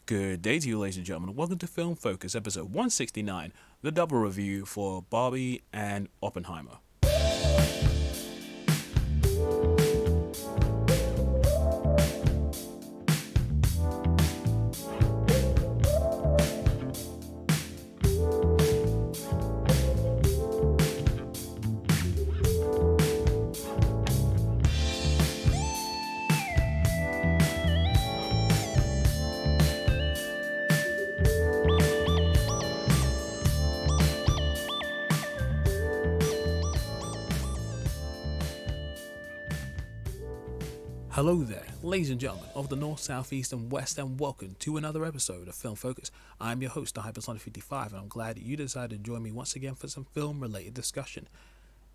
Good day to you, ladies and gentlemen. Welcome to Film Focus, episode 169, the double review for Barbie and Oppenheimer. Hello there, ladies and gentlemen of the North, South, East, and West, and welcome to another episode of Film Focus. I'm your host, the Hypersonic55, and I'm glad you decided to join me once again for some film-related discussion.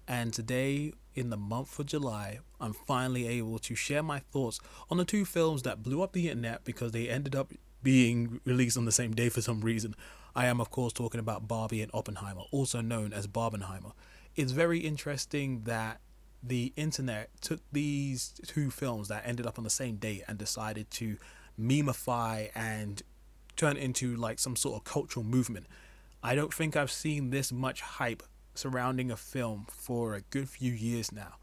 And today, in the month of July, I'm finally able to share my thoughts on the two films that blew up the internet because they ended up being released on the same day for some reason. I am, of course, talking about Barbie and Oppenheimer, also known as Barbenheimer. It's very interesting that the internet took these two films that ended up on the same date and decided to memify and turn it into like some sort of cultural movement. I don't think I've seen this much hype surrounding a film for a good few years now.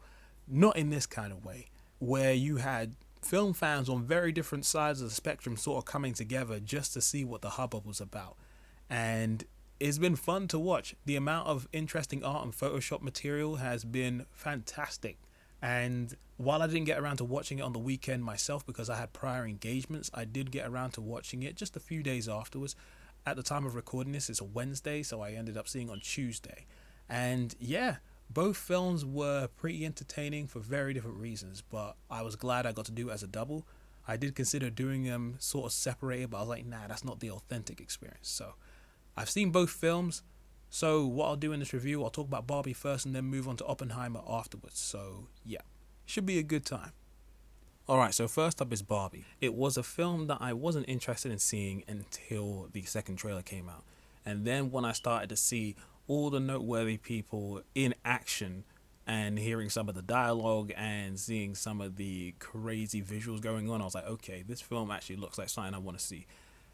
Not in this kind of way, where you had film fans on very different sides of the spectrum sort of coming together just to see what the hubbub was about. And it's been fun to watch. The amount of interesting art and Photoshop material has been fantastic. And while I didn't get around to watching it on the weekend myself because I had prior engagements, I did get around to watching it just a few days afterwards. At the time of recording this, it's a Wednesday, so I ended up seeing on Tuesday. And yeah, both films were pretty entertaining for very different reasons, but I was glad I got to do it as a double. I did consider doing them sort of separated, but I was like, nah, that's not the authentic experience. So I've seen both films, so what I'll do in this review, I'll talk about Barbie first and then move on to Oppenheimer afterwards. So yeah, should be a good time. Alright, so first up is Barbie. It was a film that I wasn't interested in seeing until the second trailer came out. And then when I started to see all the noteworthy people in action and hearing some of the dialogue and seeing some of the crazy visuals going on, I was like, okay, this film actually looks like something I want to see.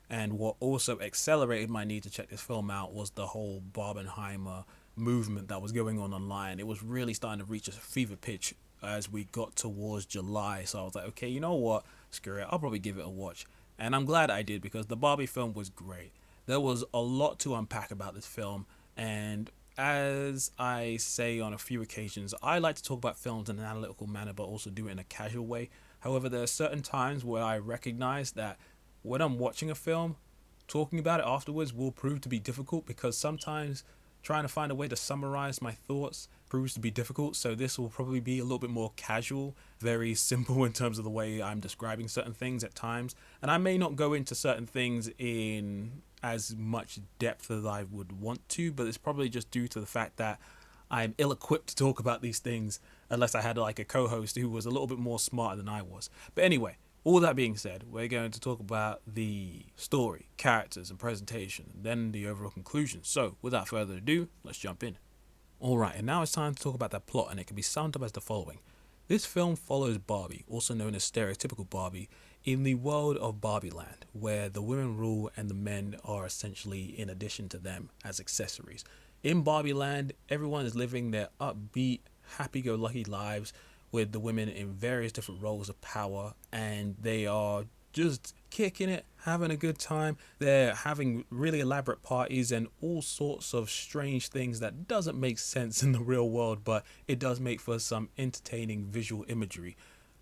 And what also accelerated my need to check this film out was the whole Barbenheimer movement that was going on online. It was really starting to reach a fever pitch as we got towards July. So I was like, okay, you know what? Screw it. I'll probably give it a watch. And I'm glad I did because the Barbie film was great. There was a lot to unpack about this film. And as I say on a few occasions, I like to talk about films in an analytical manner, but also do it in a casual way. However, there are certain times where I recognize that when I'm watching a film, talking about it afterwards will prove to be difficult because sometimes trying to find a way to summarize my thoughts proves to be difficult. So this will probably be a little bit more casual, very simple in terms of the way I'm describing certain things at times. And I may not go into certain things in as much depth as I would want to, but it's probably just due to the fact that I'm ill-equipped to talk about these things unless I had like a co-host who was a little bit more smarter than I was. But anyway, all that being said, we're going to talk about the story, characters, and presentation, and then the overall conclusion. So, without further ado, let's jump in. Alright, and now it's time to talk about that plot, and it can be summed up as the following. This film follows Barbie, also known as stereotypical Barbie, in the world of Barbie Land, where the women rule and the men are essentially in addition to them as accessories. In Barbie Land, everyone is living their upbeat, happy-go-lucky lives, with the women in various different roles of power, and they are just kicking it, having a good time. They're having really elaborate parties and all sorts of strange things that doesn't make sense in the real world, but it does make for some entertaining visual imagery.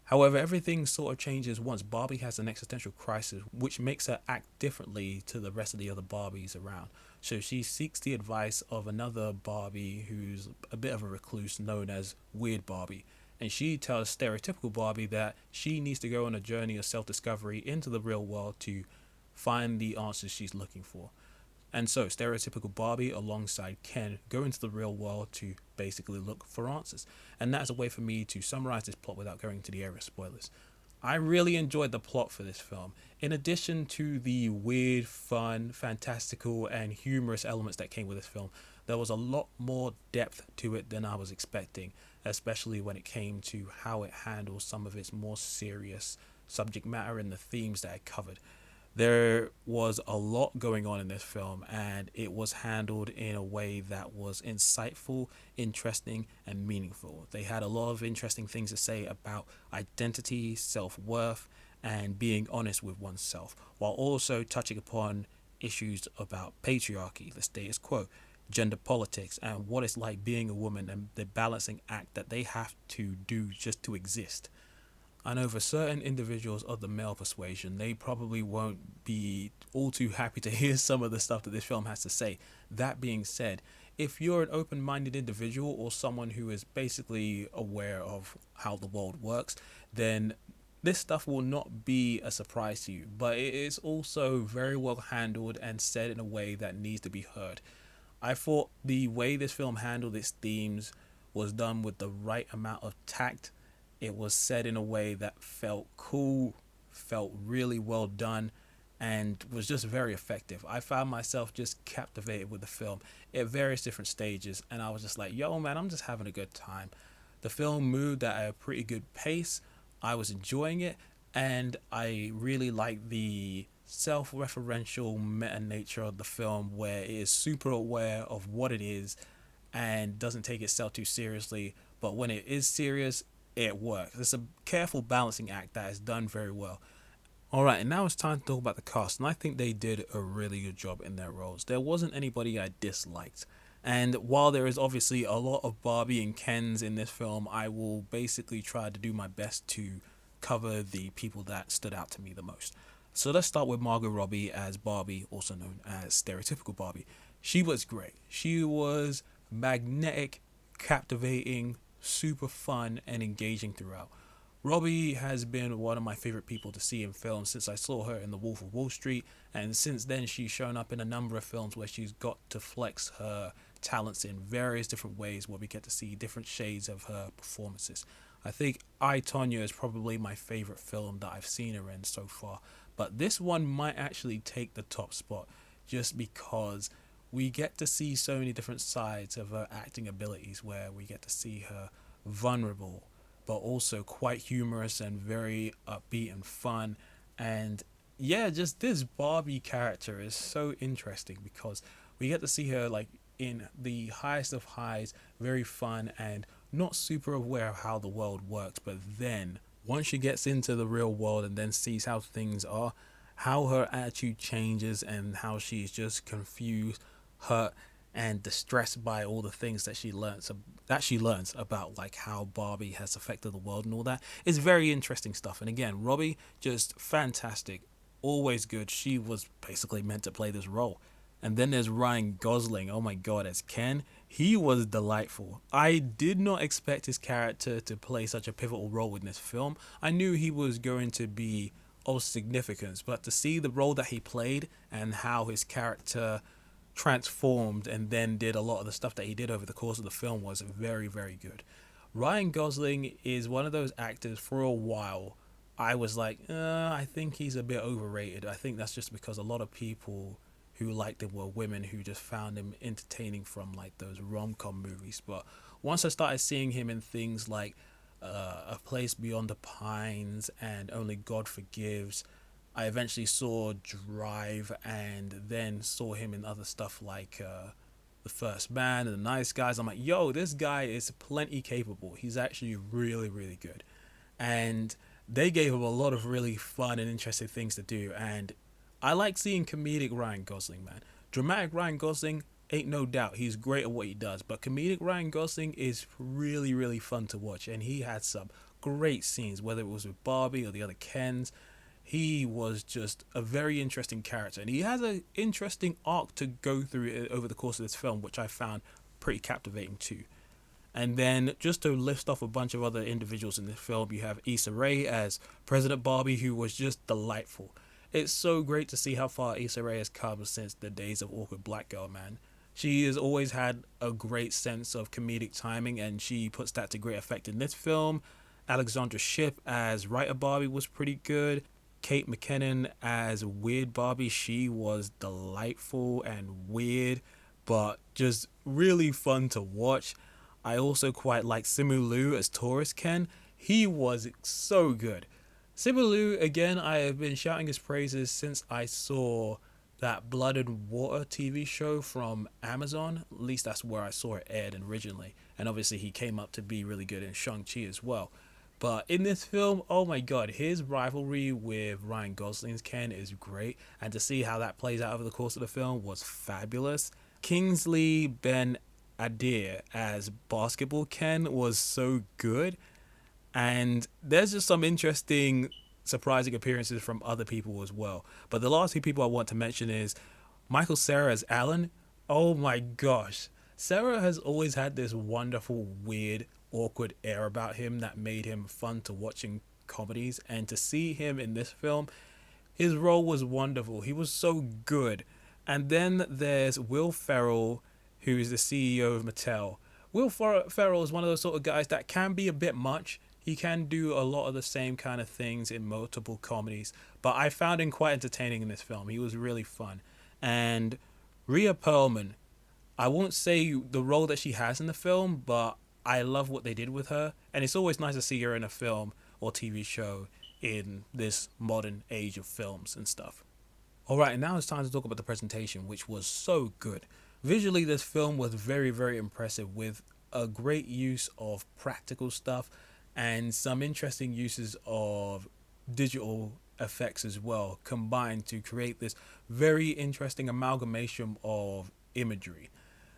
However, everything sort of changes once Barbie has an existential crisis, which makes her act differently to the rest of the other Barbies around. So she seeks the advice of another Barbie who's a bit of a recluse known as Weird Barbie. And she tells stereotypical Barbie that she needs to go on a journey of self-discovery into the real world to find the answers she's looking for. And so stereotypical Barbie alongside Ken go into the real world to basically look for answers. And that's a way for me to summarize this plot without going to the area of spoilers. I really enjoyed the plot for this film. In addition to the weird, fun, fantastical, and humorous elements that came with this film, there was a lot more depth to it than I was expecting, especially when it came to how it handles some of its more serious subject matter and the themes that it covered. There was a lot going on in this film, and it was handled in a way that was insightful, interesting, and meaningful. They had a lot of interesting things to say about identity, self worth, and being honest with oneself, while also touching upon issues about patriarchy, the status quo, gender politics, and what it's like being a woman and the balancing act that they have to do just to exist. I know for certain individuals of the male persuasion, they probably won't be all too happy to hear some of the stuff that this film has to say. That being said, if you're an open minded individual or someone who is basically aware of how the world works, then this stuff will not be a surprise to you. But it is also very well handled and said in a way that needs to be heard. I thought the way this film handled its themes was done with the right amount of tact. It was said in a way that felt cool, felt really well done, and was just very effective. I found myself just captivated with the film at various different stages, and I was just like, yo, man, I'm just having a good time. The film moved at a pretty good pace. I was enjoying it, and I really like the self-referential meta nature of the film, where it is super aware of what it is and doesn't take itself too seriously, but when it is serious, it works. It's a careful balancing act that is done very well. Alright, and now it's time to talk about the cast, and I think they did a really good job in their roles. There wasn't anybody I disliked. And while there is obviously a lot of Barbie and Kens in this film, I will basically try to do my best to cover the people that stood out to me the most. So let's start with Margot Robbie as Barbie, also known as stereotypical Barbie. She was great. She was magnetic, captivating, super fun, and engaging throughout. Robbie has been one of my favorite people to see in films since I saw her in The Wolf of Wall Street, and since then she's shown up in a number of films where she's got to flex her talents in various different ways where we get to see different shades of her performances. I think I, Tonya is probably my favorite film that I've seen her in so far, but this one might actually take the top spot just because we get to see so many different sides of her acting abilities, where we get to see her vulnerable but also quite humorous and very upbeat and fun. And yeah, just this Barbie character is so interesting because we get to see her like in the highest of highs, very fun and not super aware of how the world works, but then once she gets into the real world and then sees how things are, how her attitude changes and how she's just confused, hurt, and distressed by all the things that she learns about like how Barbie has affected the world and all that. It's very interesting stuff. And again, Robbie just fantastic, always good. She was basically meant to play this role. And then there's Ryan Gosling. Oh my god, as Ken, he was delightful. I did not expect his character to play such a pivotal role in this film. I knew he was going to be of significance, but to see the role that he played and how his character transformed and then did a lot of the stuff that he did over the course of the film was very, very good. Ryan Gosling is one of those actors for a while I was like, I think he's a bit overrated. I think that's just because a lot of people who liked him were women who just found him entertaining from like those rom-com movies. But once I started seeing him in things like A Place Beyond the Pines and Only God Forgives, I eventually saw Drive and then saw him in other stuff like The First Man and The Nice Guys. I'm like, yo, this guy is plenty capable. He's actually really, really good. And they gave him a lot of really fun and interesting things to do. And I like seeing comedic Ryan Gosling, man. Dramatic Ryan Gosling, ain't no doubt. He's great at what he does. But comedic Ryan Gosling is really, really fun to watch. And he had some great scenes, whether it was with Barbie or the other Kens. He was just a very interesting character, and he has an interesting arc to go through over the course of this film, which I found pretty captivating too. And then just to list off a bunch of other individuals in this film, you have Issa Rae as President Barbie, who was just delightful. It's so great to see how far Issa Rae has come since the days of Awkward Black Girl, man. She has always had a great sense of comedic timing, and she puts that to great effect in this film. Alexandra Shipp as Writer Barbie was pretty good. Kate McKinnon as Weird Barbie, she was delightful and weird, but just really fun to watch. I also quite like Simu Liu as Taurus Ken. He was so good. Sibalu, again, I have been shouting his praises since I saw that Blood and Water TV show from Amazon. At least that's where I saw it aired originally. And obviously he came up to be really good in Shang-Chi as well. But in this film, oh my god, his rivalry with Ryan Gosling's Ken is great. And to see how that plays out over the course of the film was fabulous. Kingsley Ben Adir as Basketball Ken was so good. And there's just some interesting, surprising appearances from other people as well. But the last two people I want to mention is Michael Cera as Alan. Oh my gosh. Cera has always had this wonderful, weird, awkward air about him that made him fun to watch in comedies. And to see him in this film, his role was wonderful. He was so good. And then there's Will Ferrell, who's the CEO of Mattel. Will Ferrell is one of those sort of guys that can be a bit much. He can do a lot of the same kind of things in multiple comedies, but I found him quite entertaining in this film. He was really fun. And Rhea Perlman, I won't say the role that she has in the film, but I love what they did with her. And it's always nice to see her in a film or TV show in this modern age of films and stuff. Alright, and now it's time to talk about the presentation, which was so good. Visually, this film was very, very impressive with a great use of practical stuff and some interesting uses of digital effects as well, combined to create this very interesting amalgamation of imagery.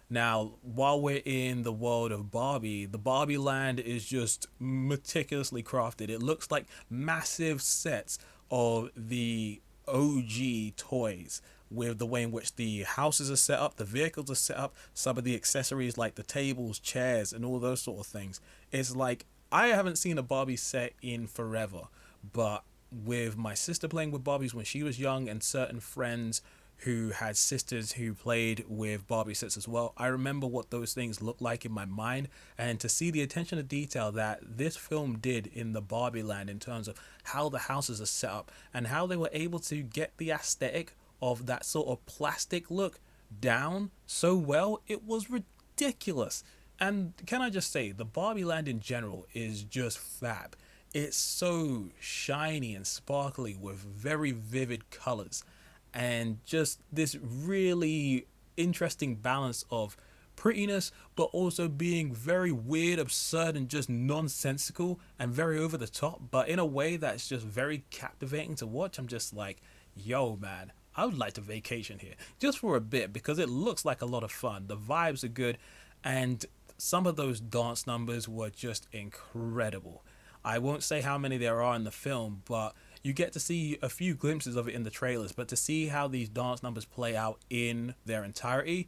Now, while we're in the world of Barbie, the Barbie land is just meticulously crafted. It looks like massive sets of the OG toys, with the way in which the houses are set up, the vehicles are set up, some of the accessories like the tables, chairs, and all those sort of things. It's like, I haven't seen a Barbie set in forever, but with my sister playing with Barbies when she was young and certain friends who had sisters who played with Barbie sets as well, I remember what those things look like in my mind. And to see the attention to detail that this film did in the Barbie land in terms of how the houses are set up and how they were able to get the aesthetic of that sort of plastic look down so well, it was ridiculous. And can I just say, the Barbie land in general is just fab. It's so shiny and sparkly with very vivid colors and just this really interesting balance of prettiness, but also being very weird, absurd, and just nonsensical and very over the top, but in a way that's just very captivating to watch. I'm just like, yo, man, I would like to vacation here just for a bit because it looks like a lot of fun. The vibes are good, and some of those dance numbers were just incredible. I won't say how many there are in the film, but you get to see a few glimpses of it in the trailers. But to see how these dance numbers play out in their entirety,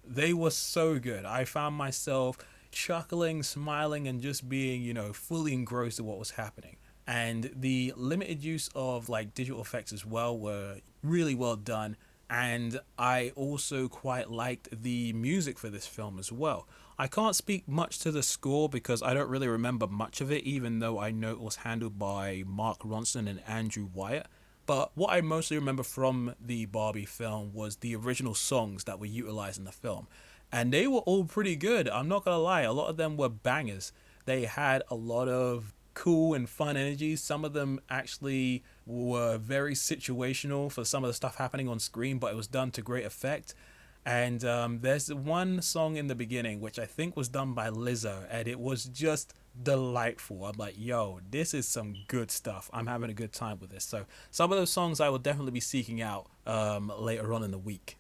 they were so good. I found myself chuckling, smiling, and just being, fully engrossed in what was happening. And the limited use of like digital effects as well were really well done. And I also quite liked the music for this film as well. I can't speak much to the score because I don't really remember much of it, even though I know it was handled by Mark Ronson and Andrew Wyatt. But what I mostly remember from the Barbie film was the original songs that were utilized in the film. And they were all pretty good. I'm not going to lie, a lot of them were bangers. They had a lot of cool and fun energy. Some of them actually were very situational for some of the stuff happening on screen, but it was done to great effect. And there's one song in the beginning which I think was done by Lizzo, and it was just delightful. I'm like, yo, this is some good stuff. I'm having a good time with this. So some of those songs I will definitely be seeking out later on in the week.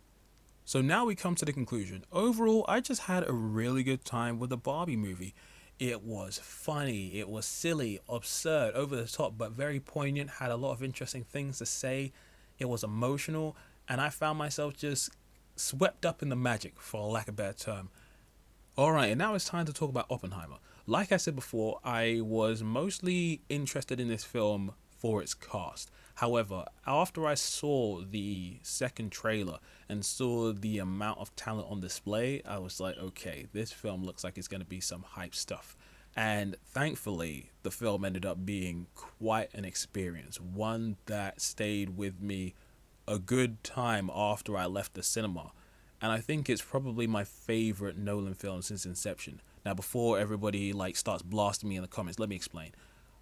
So now we come to the conclusion. Overall, I just had a really good time with the Barbie movie. It was funny, it was silly, absurd, over the top, but very poignant, had a lot of interesting things to say. It was emotional, and I found myself just swept up in the magic, for lack of a better term. Alright, and now it's time to talk about Oppenheimer. Like I said before, I was mostly interested in this film for its cast. However, after I saw the second trailer and saw the amount of talent on display, I was like, okay, this film looks like it's going to be some hype stuff. And thankfully, the film ended up being quite an experience, one that stayed with me a good time after I left the cinema. And I think it's probably my favorite Nolan film since Inception. Now, before everybody starts blasting me in the comments, let me explain.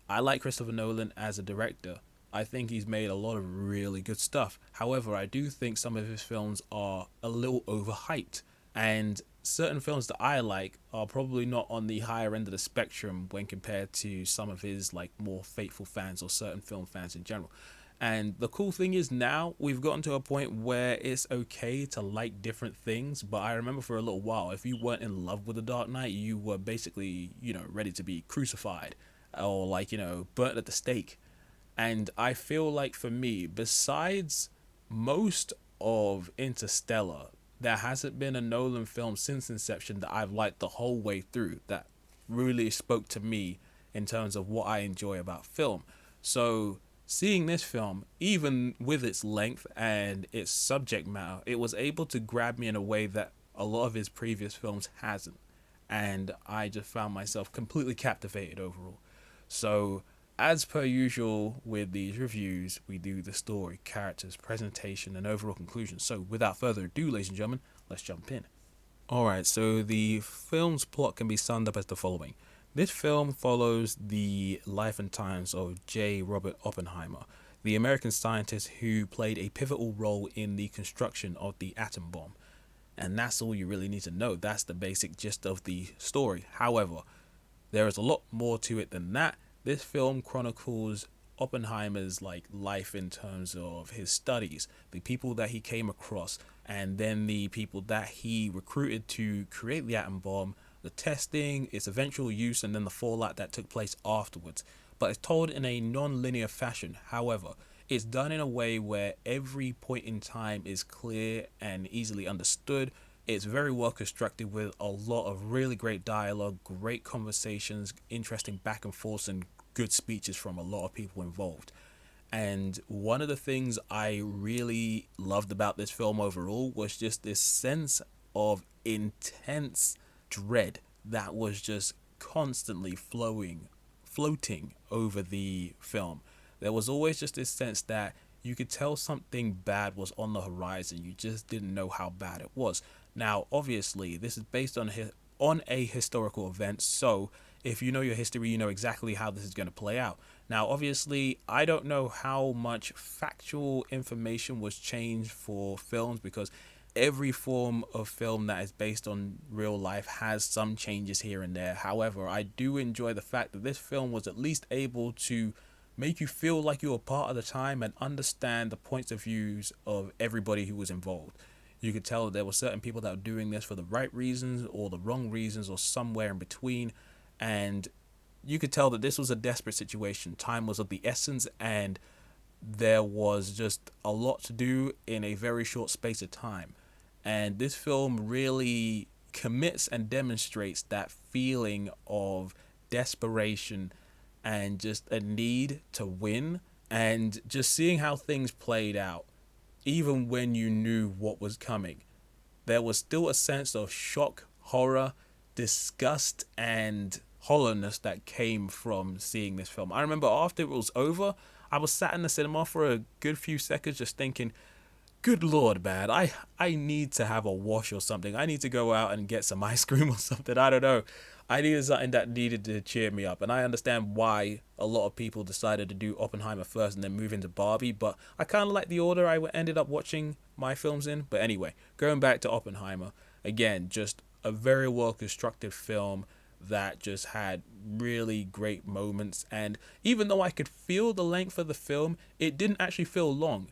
I like Christopher Nolan as a director. I think he's made a lot of really good stuff. However, I do think some of his films are a little overhyped. And certain films that I like are probably not on the higher end of the spectrum when compared to some of his like more faithful fans or certain film fans in general. And the cool thing is now we've gotten to a point where it's okay to like different things. But I remember for a little while, if you weren't in love with The Dark Knight, you were basically, ready to be crucified or like, burnt at the stake. And I feel like for me, besides most of Interstellar, there hasn't been a Nolan film since Inception that I've liked the whole way through that really spoke to me in terms of what I enjoy about film. So seeing this film, even with its length and its subject matter, it was able to grab me in a way that a lot of his previous films hasn't. And I just found myself completely captivated overall. So as per usual with these reviews, we do the story, characters, presentation, and overall conclusion. So without further ado, ladies and gentlemen, let's jump in. Alright, so the film's plot can be summed up as the following. This film follows the life and times of J. Robert Oppenheimer, the American scientist who played a pivotal role in the construction of the atom bomb. And that's all you really need to know. That's the basic gist of the story. However, there is a lot more to it than that. This film chronicles Oppenheimer's life in terms of his studies, the people that he came across, and then the people that he recruited to create the atom bomb, the testing, its eventual use, and then the fallout that took place afterwards. But it's told in a non-linear fashion. However, it's done in a way where every point in time is clear and easily understood. It's very well constructed with a lot of really great dialogue, great conversations, interesting back and forth, and good speeches from a lot of people involved. And one of the things I really loved about this film overall was just this sense of intense dread that was just constantly floating over the film. There was always just this sense that you could tell something bad was on the horizon. You just didn't know how bad it was. Now, obviously, this is based on a historical event, so if you know your history, you know exactly how this is going to play out. Now, obviously, I don't know how much factual information was changed for films because every form of film that is based on real life has some changes here and there. However, I do enjoy the fact that this film was at least able to make you feel like you were part of the time and understand the points of views of everybody who was involved. You could tell that there were certain people that were doing this for the right reasons or the wrong reasons or somewhere in between. And you could tell that this was a desperate situation. Time was of the essence and there was just a lot to do in a very short space of time. And this film really commits and demonstrates that feeling of desperation and just a need to win. And just seeing how things played out, even when you knew what was coming, there was still a sense of shock, horror, disgust, and hollowness that came from seeing this film. I remember after it was over, I was sat in the cinema for a good few seconds just thinking, good lord, man, I need to have a wash or something. I need to go out and get some ice cream or something. I don't know. I needed something that needed to cheer me up. And I understand why a lot of people decided to do Oppenheimer first and then move into Barbie. But I kind of like the order I ended up watching my films in. But anyway, going back to Oppenheimer, again, just a very well constructed film that just had really great moments. And even though I could feel the length of the film, it didn't actually feel long.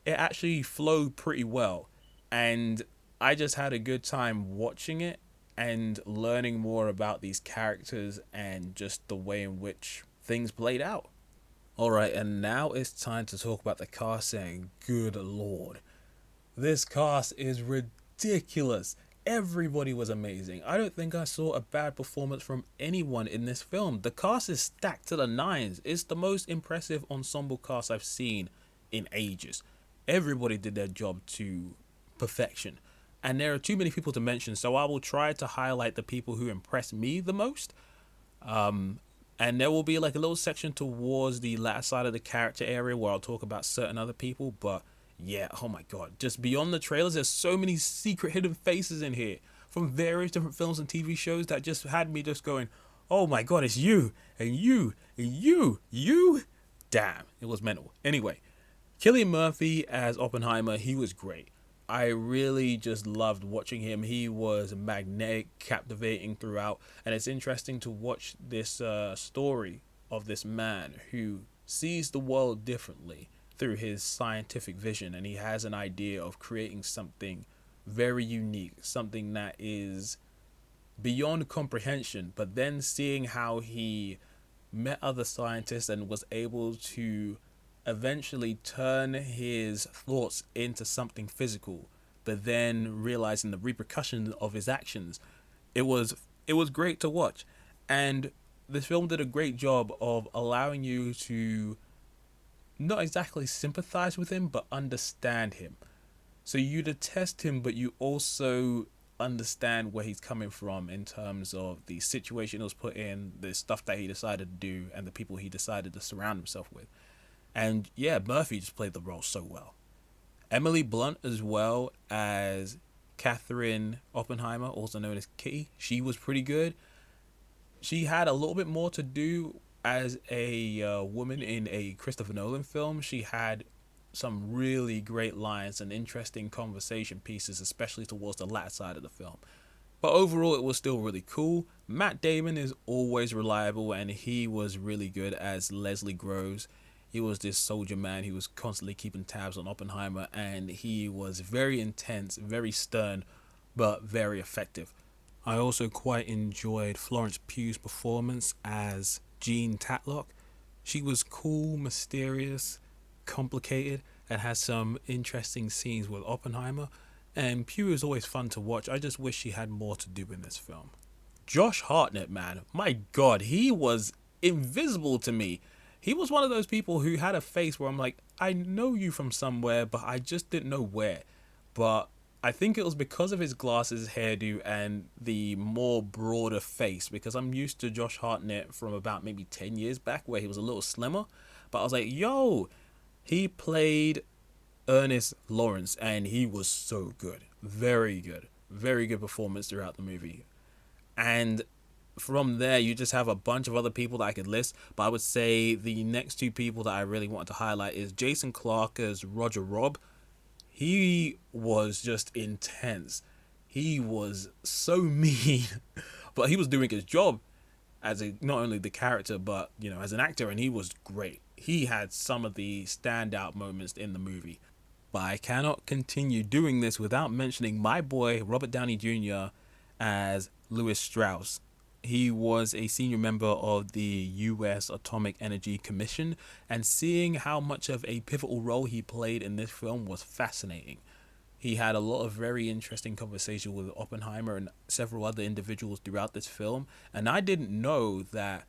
It actually flowed pretty well. And I just had a good time watching it and learning more about these characters and just the way in which things played out. Alright, and now it's time to talk about the cast, and good lord, this cast is ridiculous. Everybody was amazing. I don't think I saw a bad performance from anyone in this film. The cast is stacked to the nines. It's the most impressive ensemble cast I've seen in ages. Everybody did their job to perfection. And there are too many people to mention, so I will try to highlight the people who impressed me the most. And there will be like a little section towards the latter side of the character area where I'll talk about certain other people. But yeah, oh my god, just beyond the trailers, there's so many secret hidden faces in here from various different films and TV shows that just had me just going, oh my god, it's you, and you. Damn, it was mental. Anyway, Cillian Murphy as Oppenheimer, he was great. I really just loved watching him. He was magnetic, captivating throughout, and it's interesting to watch this story of this man who sees the world differently through his scientific vision, and he has an idea of creating something very unique, something that is beyond comprehension, but then seeing how he met other scientists and was able to eventually turn his thoughts into something physical, but then realizing the repercussions of his actions. It was great to watch. And this film did a great job of allowing you to not exactly sympathize with him, but understand him. So you detest him, but you also understand where he's coming from in terms of the situation he was put in, the stuff that he decided to do, and the people he decided to surround himself with. And yeah, Murphy just played the role so well. Emily Blunt as well as Catherine Oppenheimer, also known as Kitty, she was pretty good. She had a little bit more to do as a woman in a Christopher Nolan film. She had some really great lines and interesting conversation pieces, especially towards the latter side of the film. But overall, it was still really cool. Matt Damon is always reliable, and he was really good as Leslie Groves. He was this soldier man who was constantly keeping tabs on Oppenheimer, and he was very intense, very stern, but very effective. I also quite enjoyed Florence Pugh's performance as Jean Tatlock. She was cool, mysterious, complicated, and has some interesting scenes with Oppenheimer. And Pugh is always fun to watch. I just wish she had more to do in this film. Josh Hartnett, man, my god, he was invisible to me. He was one of those people who had a face where I'm like, I know you from somewhere, but I just didn't know where. But I think it was because of his glasses, hairdo, and the more broader face, because I'm used to Josh Hartnett from about maybe 10 years back where he was a little slimmer. But I was like, yo, he played Ernest Lawrence, and he was so good. Very good. Very good performance throughout the movie. And from there, you just have a bunch of other people that I could list. But I would say the next two people that I really wanted to highlight is Jason Clarke as Roger Robb. He was just intense. He was so mean, but he was doing his job as not only the character, but as an actor, and he was great. He had some of the standout moments in the movie. But I cannot continue doing this without mentioning my boy Robert Downey Jr. as Lewis Strauss. He was a senior member of the U.S. Atomic Energy Commission, and seeing how much of a pivotal role he played in this film was fascinating. He had a lot of very interesting conversation with Oppenheimer and several other individuals throughout this film, and I didn't know that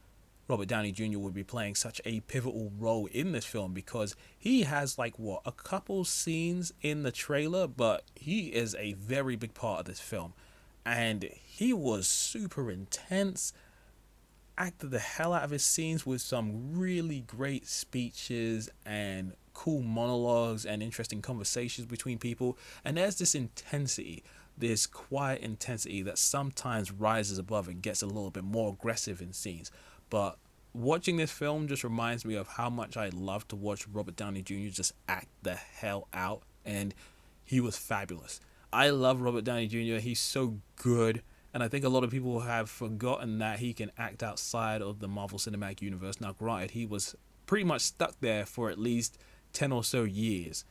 Robert Downey Jr. would be playing such a pivotal role in this film, because he has a couple scenes in the trailer, but he is a very big part of this film. And he was super intense, acted the hell out of his scenes with some really great speeches and cool monologues and interesting conversations between people. And there's this intensity, this quiet intensity that sometimes rises above and gets a little bit more aggressive in scenes. But watching this film just reminds me of how much I love to watch Robert Downey Jr. just act the hell out, and he was fabulous. I love Robert Downey Jr. He's so good, and I think a lot of people have forgotten that he can act outside of the Marvel Cinematic Universe. Now, granted, he was pretty much stuck there for at least 10 or so years,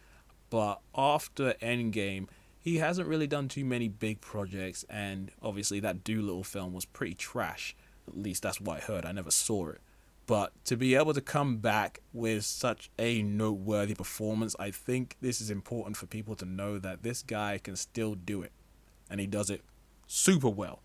but after Endgame, he hasn't really done too many big projects, and obviously that Doolittle film was pretty trash. At least that's what I heard. I never saw it. But to be able to come back with such a noteworthy performance, I think this is important for people to know that this guy can still do it. And he does it super well.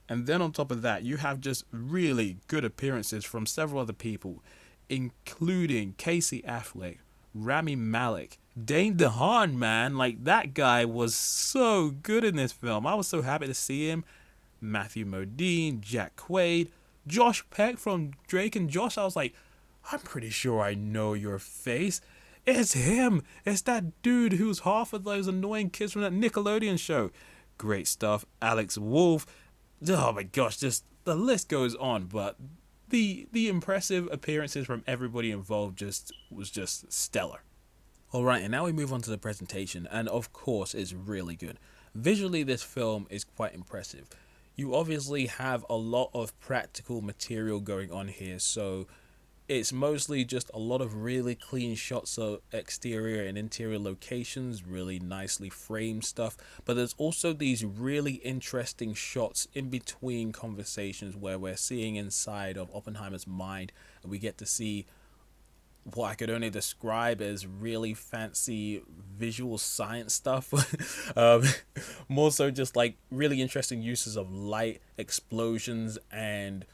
And then on top of that, you have just really good appearances from several other people, including Casey Affleck, Rami Malek, Dane DeHaan, man. That guy was so good in this film. I was so happy to see him. Matthew Modine, Jack Quaid, Josh Peck from Drake and Josh. I was like, I'm pretty sure I know your face. It's him. It's that dude who's half of those annoying kids from that Nickelodeon show. Great stuff. Alex Wolff. Oh my gosh, just the list goes on, but the impressive appearances from everybody involved was just stellar. Alright, and now we move on to the presentation, and of course it's really good. Visually, this film is quite impressive. You obviously have a lot of practical material going on here, so it's mostly just a lot of really clean shots of exterior and interior locations, really nicely framed stuff. But there's also these really interesting shots in between conversations where we're seeing inside of Oppenheimer's mind, and we get to see what I could only describe as really fancy visual science stuff. More so just like really interesting uses of light, explosions, and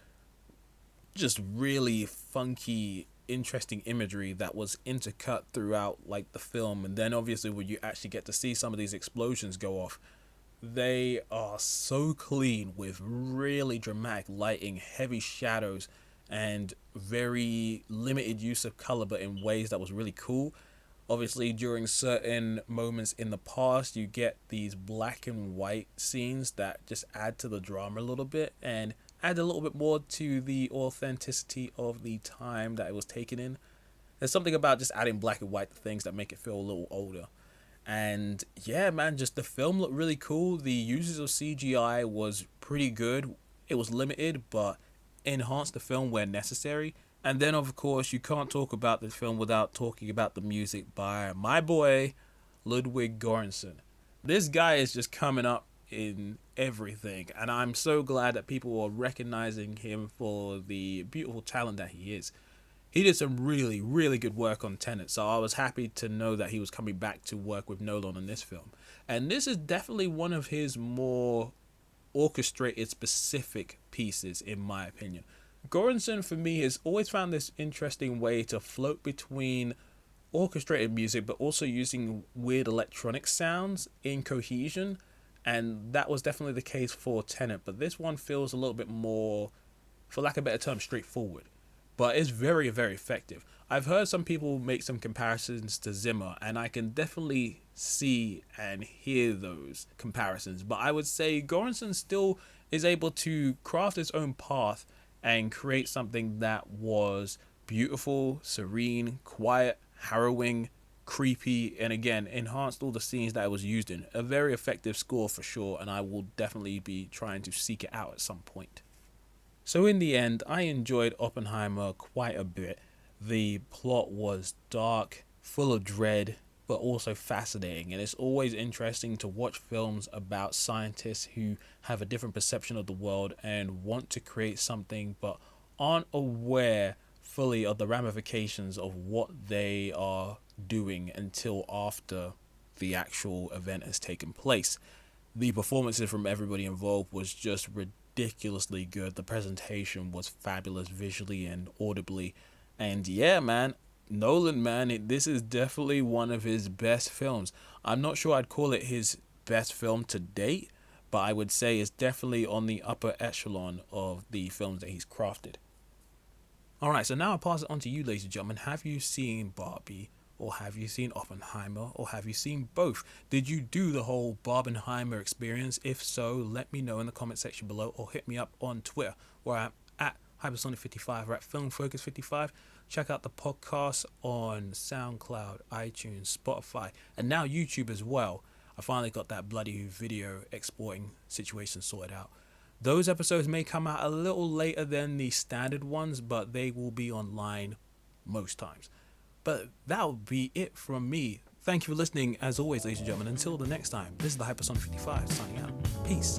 just really funky, interesting imagery that was intercut throughout like the film. And then obviously when you actually get to see some of these explosions go off, they are so clean with really dramatic lighting, heavy shadows, and very limited use of color, but in ways that was really cool. Obviously, during certain moments in the past, you get these black and white scenes that just add to the drama a little bit and add a little bit more to the authenticity of the time that it was taken in. There's something about just adding black and white to things that make it feel a little older. And yeah, man, just the film looked really cool. The uses of CGI was pretty good. It was limited, but enhanced the film where necessary. And then of course you can't talk about the film without talking about the music by my boy Ludwig Göransson. This guy is just coming up in everything, and I'm so glad that people are recognizing him for the beautiful talent that he is. He did some really, really good work on Tenet, so I was happy to know that he was coming back to work with Nolan on this film. And this is definitely one of his more orchestrated specific pieces, in my opinion. Göransson, for me, has always found this interesting way to float between orchestrated music but also using weird electronic sounds in cohesion, and that was definitely the case for Tenet, but this one feels a little bit more, for lack of a better term, straightforward, but it's very, very effective. I've heard some people make some comparisons to Zimmer, and I can definitely see and hear those comparisons, but I would say Göransson still is able to craft his own path and create something that was beautiful, serene, quiet, harrowing, creepy, and again, enhanced all the scenes that it was used in. A very effective score for sure, and I will definitely be trying to seek it out at some point. So in the end, I enjoyed Oppenheimer quite a bit. The plot was dark, full of dread, but also fascinating, and it's always interesting to watch films about scientists who have a different perception of the world and want to create something but aren't aware fully of the ramifications of what they are doing until after the actual event has taken place. The performances from everybody involved was just ridiculously good. The presentation was fabulous visually and audibly, and yeah, man, Nolan, man, this is definitely one of his best films. I'm not sure I'd call it his best film to date, but I would say it's definitely on the upper echelon of the films that he's crafted. Alright, so now I'll pass it on to you, ladies and gentlemen. Have you seen Barbie? Or have you seen Oppenheimer? Or have you seen both? Did you do the whole Barbenheimer experience? If so, let me know in the comment section below, or hit me up on Twitter, where I'm at Hypersonic55 or at FilmFocus55. Check out the podcast on SoundCloud, iTunes, Spotify, and now YouTube as well. I finally got that bloody video exporting situation sorted out. Those episodes may come out a little later than the standard ones, but they will be online most times. But that'll be it from me. Thank you for listening, as always, ladies and gentlemen. Until the next time, this is the Hypersonic 55 signing out. Peace.